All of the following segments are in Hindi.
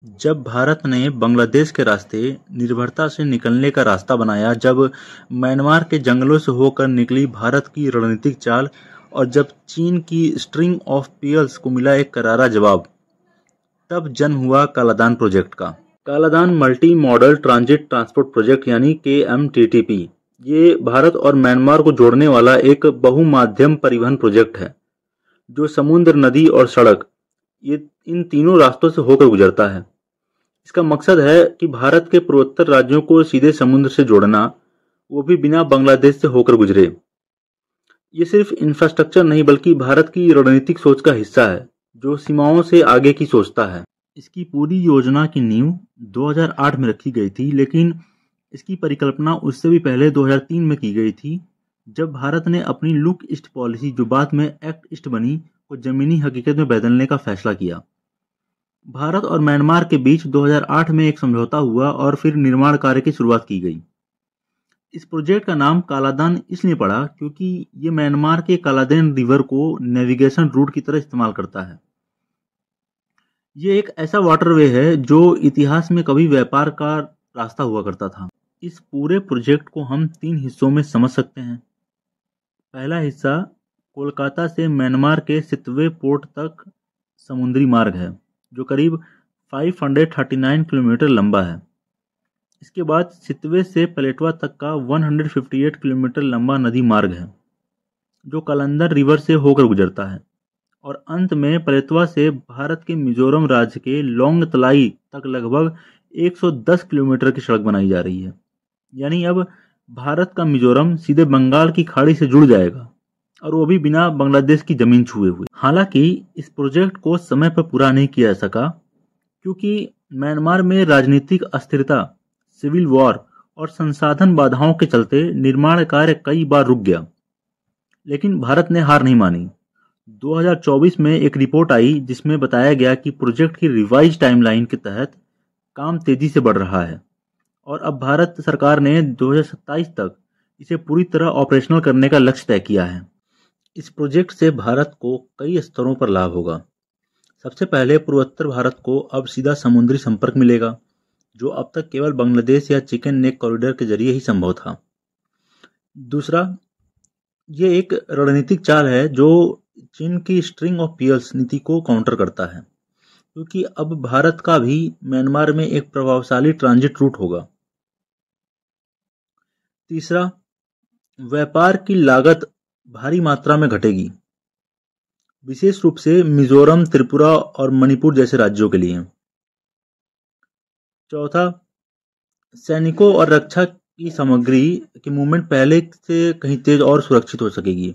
जब भारत ने बांग्लादेश के रास्ते निर्भरता से निकलने का रास्ता बनाया, जब म्यांमार के जंगलों से होकर निकली भारत की रणनीतिक चाल और जब चीन की स्ट्रिंग ऑफ पीयर्स को मिला एक करारा जवाब, तब जन्म हुआ कालादान प्रोजेक्ट का। Kaladan multi modal transit transport project यानी KMTTP ये भारत और म्यांमार को जोड़ने वाला एक बहुमाध्यम परिवहन प्रोजेक्ट है जो समुद्र, नदी और सड़क ये इन तीनों रास्तों से होकर गुजरता है। इसका मकसद है कि भारत के पूर्वोत्तर राज्यों को सीधे समुद्र से जोड़ना, वो भी बिना बांग्लादेश से होकर गुजरे। ये सिर्फ इंफ्रास्ट्रक्चर नहीं बल्कि भारत की रणनीतिक सोच का हिस्सा है जो सीमाओं से आगे की सोचता है। इसकी पूरी योजना की नींव 2008 में रखी गई थी, लेकिन इसकी परिकल्पना उससे भी पहले 2003 में की गई थी, जब भारत ने अपनी लुक ईस्ट पॉलिसी, जो बाद में एक्ट ईस्ट बनी, को जमीनी हकीकत में बदलने का फैसला किया। भारत और म्यांमार के बीच 2008 में एक समझौता हुआ और फिर निर्माण कार्य की शुरुआत की गई। इस प्रोजेक्ट का नाम कालादान इसलिए पड़ा क्योंकि ये म्यांमार के कालादेन रिवर को नेविगेशन रूट की तरह इस्तेमाल करता है। ये एक ऐसा वाटरवे है जो इतिहास में कभी व्यापार का रास्ता हुआ करता था। इस पूरे प्रोजेक्ट को हम 3 हिस्सों में समझ सकते हैं। पहला हिस्सा कोलकाता से म्यांमार के सितवे पोर्ट तक समुद्री मार्ग है जो करीब 539 किलोमीटर लंबा है। इसके बाद सितवे से पलेटवा तक का 158 किलोमीटर लंबा नदी मार्ग है जो कलंदर रिवर से होकर गुजरता है, और अंत में पलेटवा से भारत के मिजोरम राज्य के लोंगतलाई तक लगभग 110 किलोमीटर की सड़क बनाई जा रही है। यानी अब भारत का मिजोरम सीधे बंगाल की खाड़ी से जुड़ जाएगा, और वो भी बिना बांग्लादेश की जमीन छुए हुए। हालांकि इस प्रोजेक्ट को समय पर पूरा नहीं किया जा सका क्योंकि म्यांमार में राजनीतिक अस्थिरता, सिविल वॉर और संसाधन बाधाओं के चलते निर्माण कार्य कई बार रुक गया। लेकिन भारत ने हार नहीं मानी। 2024 में एक रिपोर्ट आई जिसमें बताया गया कि प्रोजेक्ट की रिवाइज टाइमलाइन के तहत काम तेजी से बढ़ रहा है, और अब भारत सरकार ने 2027 तक इसे पूरी तरह ऑपरेशनल करने का लक्ष्य तय किया है। इस प्रोजेक्ट से भारत को कई स्तरों पर लाभ होगा। सबसे पहले पूर्वोत्तर भारत को अब सीधा समुद्री संपर्क मिलेगा, जो अब तक केवल बांग्लादेश या चिकन नेक कॉरिडोर के जरिए ही संभव था। दूसरा, ये एक रणनीतिक चाल है जो चीन की स्ट्रिंग ऑफ पीयर्स नीति को काउंटर करता है, क्योंकि अब भारत का भी म्यांमार में एक प्रभावशाली ट्रांजिट रूट होगा। तीसरा, व्यापार की लागत भारी मात्रा में घटेगी, विशेष रूप से मिजोरम, त्रिपुरा और मणिपुर जैसे राज्यों के लिए। चौथा, सैनिकों और रक्षा की सामग्री की मूवमेंट पहले से कहीं तेज और सुरक्षित हो सकेगी,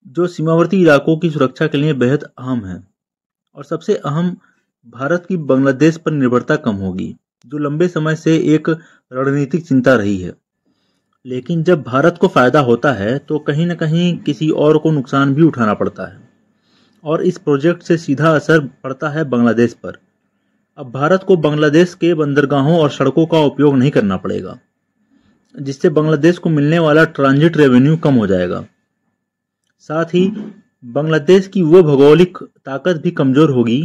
जो सीमावर्ती इलाकों की सुरक्षा के लिए बेहद अहम है। और सबसे अहम, भारत की बांग्लादेश पर निर्भरता कम होगी, जो लंबे समय से एक रणनीतिक चिंता रही है। लेकिन जब भारत को फायदा होता है तो कहीं न कहीं किसी और को नुकसान भी उठाना पड़ता है, और इस प्रोजेक्ट से सीधा असर पड़ता है बांग्लादेश पर। अब भारत को बांग्लादेश के बंदरगाहों और सड़कों का उपयोग नहीं करना पड़ेगा, जिससे बांग्लादेश को मिलने वाला ट्रांजिट रेवेन्यू कम हो जाएगा। साथ ही बांग्लादेश की वो भौगोलिक ताकत भी कमजोर होगी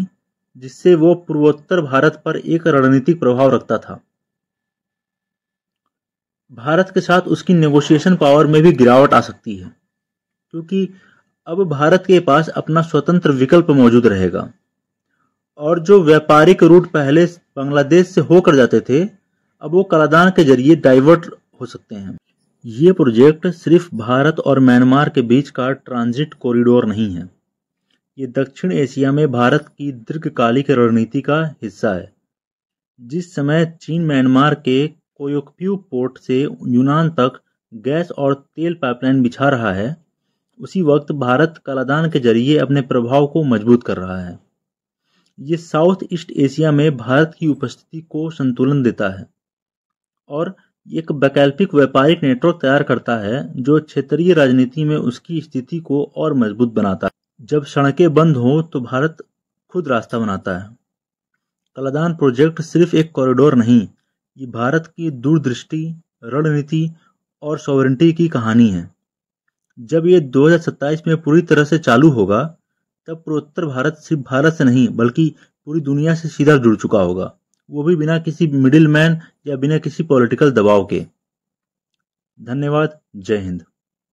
जिससे वो पूर्वोत्तर भारत पर एक रणनीतिक प्रभाव रखता था। भारत के साथ उसकी नेगोशिएशन पावर में भी गिरावट आ सकती है, क्योंकि अब भारत के पास अपना स्वतंत्र विकल्प मौजूद रहेगा, और जो व्यापारिक रूट पहले बांग्लादेश से होकर जाते थे, अब वो कालादान के जरिए डाइवर्ट हो सकते हैं। ये प्रोजेक्ट सिर्फ भारत और म्यांमार के बीच का ट्रांजिट कॉरिडोर नहीं है, ये दक्षिण एशिया में भारत की दीर्घकालिक रणनीति का हिस्सा है। जिस समय चीन म्यांमार के कोयोक्प्यू पोर्ट से यूनान तक गैस और तेल पाइपलाइन बिछा रहा है, उसी वक्त भारत कालादान के जरिए अपने प्रभाव को मजबूत कर रहा है। ये साउथ ईस्ट एशिया में भारत की उपस्थिति को संतुलन देता है और एक वैकल्पिक व्यापारिक नेटवर्क तैयार करता है जो क्षेत्रीय राजनीति में उसकी स्थिति को और मजबूत बनाता है। जब सड़कें बंद हो तो भारत खुद रास्ता बनाता है। कालादान प्रोजेक्ट सिर्फ एक कॉरिडोर नहीं, ये भारत की दूरदृष्टि, रणनीति और सॉवरेनिटी की कहानी है। जब ये 2027 में पूरी तरह से चालू होगा, तब पूर्वोत्तर भारत सिर्फ भारत से नहीं बल्कि पूरी दुनिया से सीधा जुड़ चुका होगा, वो भी बिना किसी मिडिल मैन या बिना किसी पॉलिटिकल दबाव के। धन्यवाद। जय हिंद।